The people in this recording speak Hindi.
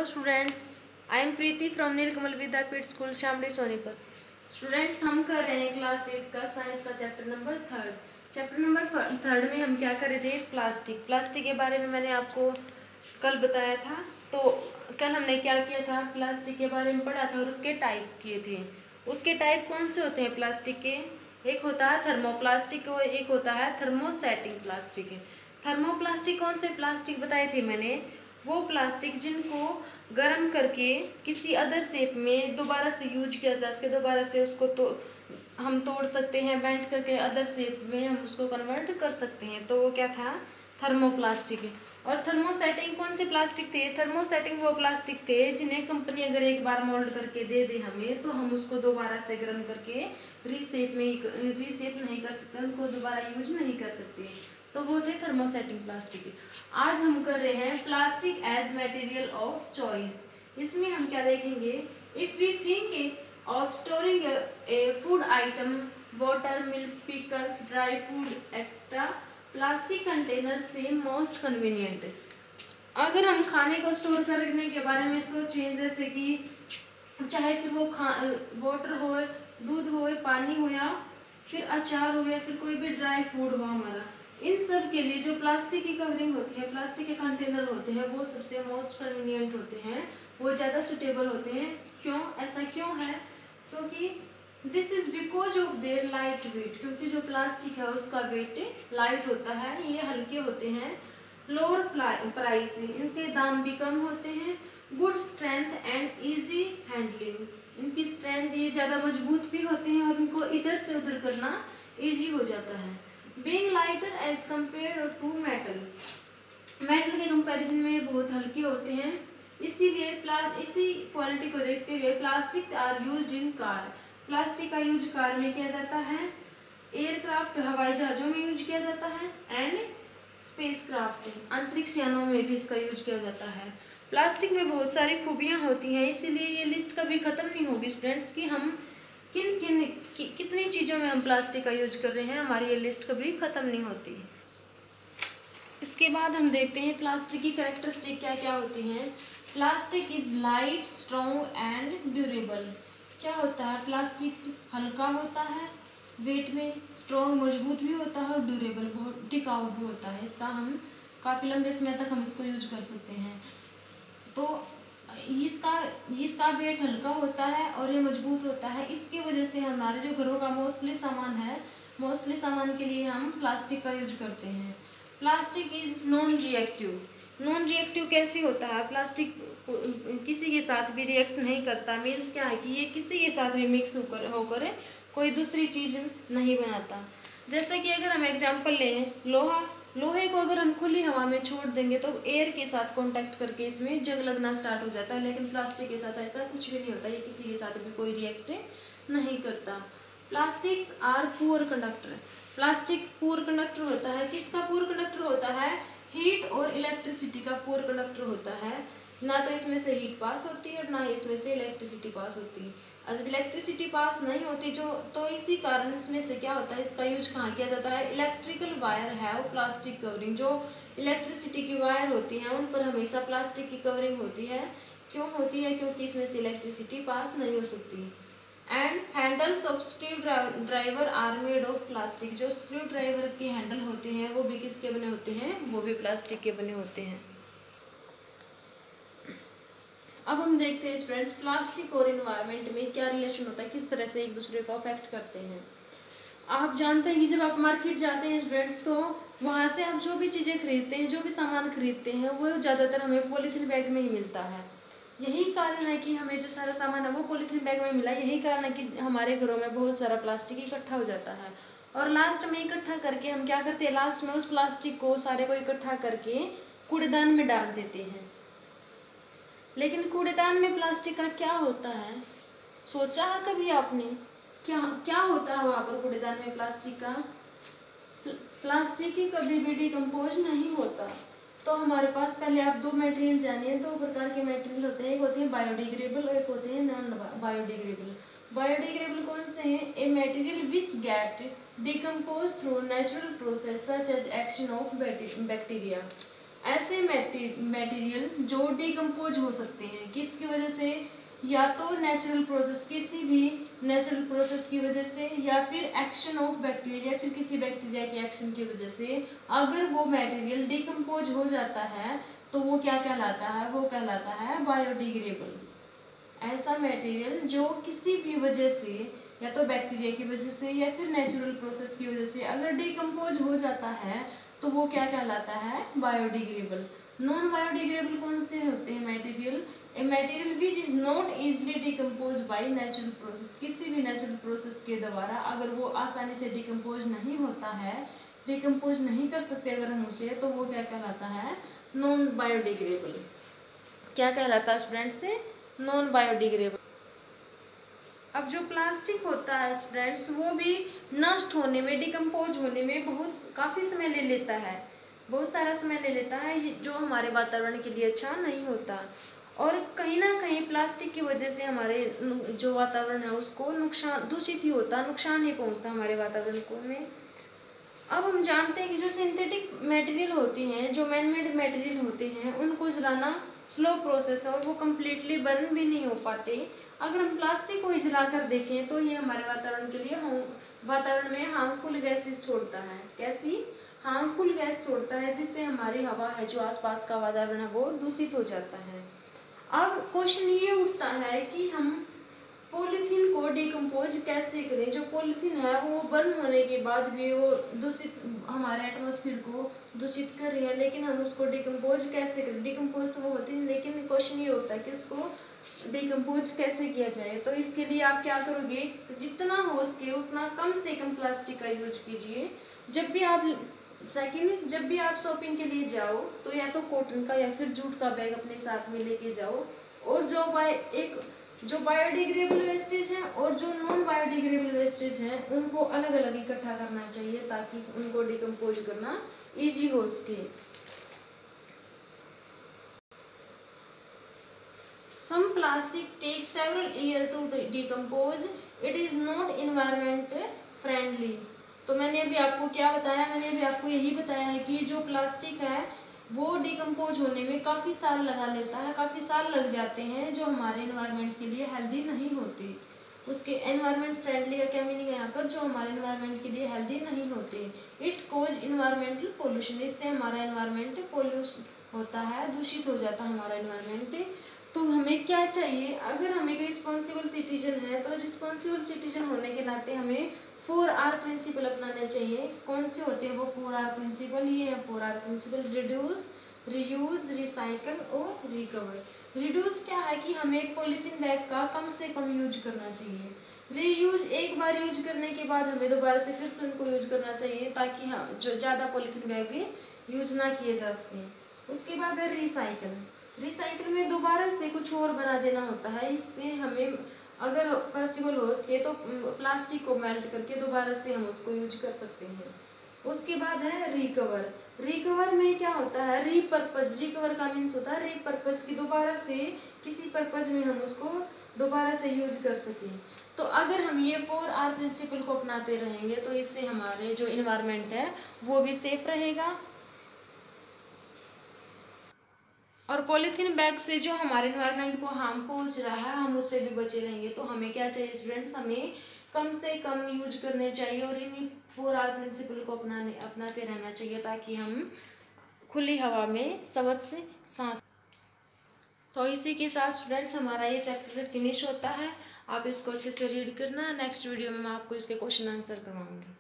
Students, I am Preeti from Neelkamal Vidyapeeth school Shamli Sonipat. Students, हम कर रहे हैं क्लास 8 का साइंस का चैप्टर नंबर थर्ड में हम क्या कर रहे थे? प्लास्टिक के बारे में मैंने आपको कल बताया था। तो कल हमने क्या किया था? प्लास्टिक के बारे में पढ़ा था और उसके टाइप किए थे। उसके टाइप कौन से होते हैं प्लास्टिक के? एक होता है थर्मोप्लास्टिक और एक होता है थर्मोसेटिंग प्लास्टिक। थर्मोप्लास्टिक कौन से प्लास्टिक बताए थे मैंने? वो प्लास्टिक जिनको गर्म करके किसी अदर शेप में दोबारा से यूज किया जा सके, दोबारा से उसको तो हम तोड़ सकते हैं, बेंड करके अदर शेप में हम उसको कन्वर्ट कर सकते हैं। तो वो क्या था? थर्मोप्लास्टिक। और थर्मोसेटिंग कौन से प्लास्टिक थे? थर्मोसेटिंग वो प्लास्टिक थे जिन्हें कंपनी अगर एक बार मोल्ड करके दे दे हमें, तो हम उसको दोबारा से गर्म करके रीशेप नहीं कर सकते, उनको दोबारा यूज नहीं कर सकते। तो वो थे थर्मोसेटिंग प्लास्टिक। आज हम कर रहे हैं plastic as material of choice. इसमें हम क्या देखेंगे? If we think of storing a food item, water, milk, pickles, dry food extra, plastic container seem most convenient. अगर हम खाने को स्टोर करने के बारे में सोचें, जैसे कि चाहे फिर वो वाटर हो, दूध हो, पानी हो, या फिर अचार हो, या फिर कोई भी ड्राई फूड हो हमारा, इन सब के लिए जो प्लास्टिक की कवरिंग होती है, प्लास्टिक के कंटेनर होते हैं, वो सबसे मोस्ट कन्वीनियंट होते हैं, वो ज़्यादा सुटेबल होते हैं। क्यों? ऐसा क्यों है? क्योंकि this is because of their light weight. क्योंकि जो प्लास्टिक है उसका वेट लाइट होता है, ये हल्के होते हैं। लोअर प्राइस, इनके दाम भी कम होते हैं। Good strength and easy handling, इनकी स्ट्रेंथ ये ज़्यादा मजबूत भी होते हैं और इनको इधर से उधर करना ईजी हो जाता है। Being lighter as compared to metal, metal के कंपैरिजन में बहुत हल्के होते हैं। इसीलिए इसी क्वालिटी को देखते हुए plastics are used in car. Plastic का यूज कार में किया जाता है, एयरक्राफ्ट हवाई जहाज़ों में यूज किया जाता है, एंड स्पेसक्राफ्ट अंतरिक्ष यानों में भी इसका यूज किया जाता है। प्लास्टिक में बहुत सारी खूबियाँ होती हैं, इसीलिए ये लिस्ट कभी ख़त्म नहीं होगी स्टूडेंट्स की हम कितनी चीज़ों में हम प्लास्टिक का यूज कर रहे हैं, हमारी ये लिस्ट कभी ख़त्म नहीं होती। इसके बाद हम देखते हैं प्लास्टिक की कैरेक्टरिस्टिक क्या क्या होती हैं। Plastic is light, strong and durable. क्या होता है? प्लास्टिक हल्का होता है वेट में, स्ट्रॉन्ग मजबूत भी होता है, और ड्यूरेबल बहुत टिकाऊ भी होता है। इसका हम काफ़ी लंबे समय तक हम इसको यूज कर सकते हैं। तो इसका वेट हल्का होता है और ये मजबूत होता है। इसकी वजह से हमारे जो घरों का मोस्टली सामान के लिए हम प्लास्टिक का यूज करते हैं। प्लास्टिक इज नॉन रिएक्टिव कैसे होता है? प्लास्टिक किसी के साथ भी रिएक्ट नहीं करता। मीन्स क्या है कि ये किसी के साथ भी मिक्स होकर कोई दूसरी चीज़ नहीं बनाता। जैसे कि अगर हम एग्जाम्पल लें, लोहे को अगर हम खुली हवा में छोड़ देंगे तो एयर के साथ कांटेक्ट करके इसमें जंग लगना स्टार्ट हो जाता है, लेकिन प्लास्टिक के साथ ऐसा कुछ भी नहीं होता, ये किसी के साथ भी कोई रिएक्ट नहीं करता। Plastics are poor conductor. Plastic poor conductor होता है। किसका पुअर कंडक्टर होता है? हीट और इलेक्ट्रिसिटी का पुअर कंडक्टर होता है। ना तो इसमें से हीट पास होती है और ना ही इसमें से इलेक्ट्रिसिटी पास होती है। जब इलेक्ट्रिसिटी पास नहीं होती तो इसी कारण इसमें से क्या होता है, इसका यूज कहाँ किया जाता है? इलेक्ट्रिकल वायर है वो प्लास्टिक कवरिंग। जो इलेक्ट्रिसिटी की वायर होती हैं उन पर हमेशा प्लास्टिक की कवरिंग होती है। क्यों होती है? क्योंकि इसमें से इलेक्ट्रिसिटी पास नहीं हो सकती। And handles of screwdriver are made of plastic. जो स्क्रू ड्राइवर के हैंडल होते हैं वो भी किसके बने होते हैं? वो भी प्लास्टिक के बने होते हैं। अब हम देखते हैं स्टूडेंट्स, प्लास्टिक और इन्वायरमेंट में क्या रिलेशन होता है, किस तरह से एक दूसरे को अफेक्ट करते हैं। आप जानते हैं कि जब आप मार्केट जाते हैं स्टूडेंट्स, तो वहाँ से आप जो भी चीज़ें खरीदते हैं, जो भी सामान खरीदते हैं, वो ज़्यादातर हमें पॉलीथीन बैग में ही मिलता है। यही कारण है कि हमें जो सारा सामान है वो पॉलीथीन बैग में मिला। यही कारण है कि हमारे घरों में बहुत सारा प्लास्टिक इकट्ठा हो जाता है, और लास्ट में इकट्ठा करके हम क्या करते हैं? लास्ट में उस प्लास्टिक को सारे को इकट्ठा करके कूड़ेदान में डाल देते हैं। लेकिन कूड़ेदान में प्लास्टिक का क्या होता है? सोचा है कभी आपने? क्या होता है वहाँ पर कूड़ेदान में प्लास्टिक का? प्लास्टिक ही कभी भी डिकम्पोज नहीं होता। तो हमारे पास पहले आप दो मटेरियल जानिए। दो प्रकार के मटेरियल होते हैं, एक होते हैं बायोडिग्रेडेबल और एक होते हैं नॉन बायोडिग्रेडेबल। बायोडिग्रेडेबल कौन से हैं? A material which get decompose through natural process such as action of bacteria. ऐसे मटेरियल जो डिकम्पोज हो सकते हैं किसकी वजह से, या तो नेचुरल प्रोसेस, किसी भी नेचुरल प्रोसेस की वजह से, या फिर एक्शन ऑफ बैक्टीरिया, फिर किसी बैक्टीरिया के एक्शन की वजह से अगर वो मटेरियल डिकम्पोज हो जाता है तो वो क्या कहलाता है, वो कहलाता है बायोडिग्रेडेबल। ऐसा मटेरियल जो किसी भी वजह से, या तो बैक्टीरिया की वजह से या फिर नेचुरल प्रोसेस की वजह से अगर डिकम्पोज हो जाता है तो वो क्या कहलाता है, बायोडिग्रेडेबल। नॉन बायोडिग्रेडेबल कौन से होते हैं material, A material which is not easily decompose by natural process, किसी भी नेचुरल प्रोसेस के द्वारा अगर वो आसानी से डिकम्पोज नहीं होता है, डिकम्पोज नहीं कर सकते अगर हम उसे, तो वो क्या कहलाता है, नॉन बायोडिग्रेडेबल। क्या कहलाता है स्टूडेंट्स से, नॉन बायोडिग्रेडेबल। अब जो प्लास्टिक होता है स्टूडेंट्स वो भी नष्ट होने में, डिकम्पोज होने में काफ़ी समय ले लेता है, बहुत सारा समय ले लेता है, जो हमारे वातावरण के लिए अच्छा नहीं होता। और कहीं ना कहीं प्लास्टिक की वजह से हमारे जो वातावरण है उसको नुकसान, दूषित ही होता, नुकसान ही पहुंचता हमारे वातावरण को में। अब हम जानते हैं कि जो सिंथेटिक मटेरियल होती हैं, जो मैनमेड मटेरियल होते हैं, उनको जलाना स्लो प्रोसेस है और वो कम्प्लीटली बर्न भी नहीं हो पाते। अगर हम प्लास्टिक को ही जलाकर देखें तो ये हमारे वातावरण के लिए वातावरण में हार्मफुल गैसेस छोड़ता है। कैसी हार्मफुल गैस छोड़ता है, जिससे हमारी हवा है, जो आसपास का वातावरण है, वो दूषित हो जाता है। अब क्वेश्चन ये उठता है कि हम पॉलीथीन को डिकम्पोज कैसे करें। जो पॉलीथीन है वो बर्न होने के बाद भी वो दूषित, हमारे एटमॉस्फेयर को दूषित कर रही है, लेकिन हम उसको डिकम्पोज कैसे करें। डिकम्पोज तो वो होती है, लेकिन क्वेश्चन ये उठता है कि उसको डिकम्पोज कैसे किया जाए। तो इसके लिए आप क्या करोगे, जितना हो सके उतना कम से कम प्लास्टिक का यूज कीजिए। जब भी आप शॉपिंग के लिए जाओ तो या तो कॉटन का या फिर जूट का बैग अपने साथ में लेके जाओ, और जो बायोडिग्रेडेबल वेस्टेज हैं और जो नॉन बायोडिग्रेडेबल वेस्टेज हैं उनको अलग अलग इकट्ठा करना चाहिए ताकि उनको डिकम्पोज करना इजी हो सके। Some plastic takes several years to decompose. It is not environment friendly. तो मैंने अभी आपको क्या बताया, मैंने अभी आपको यही बताया है कि जो प्लास्टिक है वो डिकम्पोज होने में काफ़ी साल लगा लेता है, काफ़ी साल लग जाते हैं, जो हमारे एनवायरनमेंट के लिए हेल्दी नहीं होती। उसके एनवायरनमेंट फ्रेंडली का क्या मीनिंग है यहाँ पर, जो हमारे एनवायरनमेंट के लिए हेल्दी नहीं होते। इट कोज इन्वायरमेंटल पोल्यूशन, इससे हमारा एनवायरनमेंट पोल्यूशन होता है, दूषित हो जाता है हमारा एनवायरनमेंट। तो हमें क्या चाहिए, अगर हम एक रिस्पॉन्सिबल सिटीजन है तो रिस्पॉन्सिबल सिटीजन होने के नाते हमें 4R प्रिंसिपल अपनाने चाहिए। कौन से होते हैं वो 4R प्रिंसिपल, ये है 4R principle, reduce, reuse, recycle और रिकवर। रिड्यूस क्या है कि हमें पॉलीथीन बैग का कम से कम यूज करना चाहिए। रीयूज, एक बार यूज करने के बाद हमें दोबारा से फिर से उनको यूज करना चाहिए ताकि हाँ जो ज़्यादा पॉलीथीन बैग यूज ना किए जा सकें। उसके बाद है रिसाइकल। रिसाइकल में दोबारा से कुछ और बना देना होता है, इससे हमें अगर पॉसिबल हो सके तो प्लास्टिक को मेल्ट करके दोबारा से हम उसको यूज कर सकते हैं। उसके बाद है रिकवर। रिकवर में क्या होता है, रीपर्पज। रिकवर का मीन्स होता है रीपर्पज, की दोबारा से किसी पर्पज में हम उसको दोबारा से यूज कर सकें। तो अगर हम ये 4R प्रिंसिपल को अपनाते रहेंगे तो इससे हमारे जो इन्वायरमेंट है वो भी सेफ रहेगा, और पॉलीथीन बैग से जो हमारे एनवायरनमेंट को हार्म पहुंच रहा है हम उससे भी बचे रहेंगे। तो हमें क्या चाहिए स्टूडेंट्स, हमें कम से कम यूज करने चाहिए और इन्हीं 4R प्रिंसिपल को अपनाते रहना चाहिए ताकि हम खुली हवा में स्वच्छ सांस। तो इसी के साथ स्टूडेंट्स हमारा ये चैप्टर फिनिश होता है। आप इसको अच्छे से रीड करना। नेक्स्ट वीडियो में मैं आपको इसके क्वेश्चन आंसर करवाऊंगी।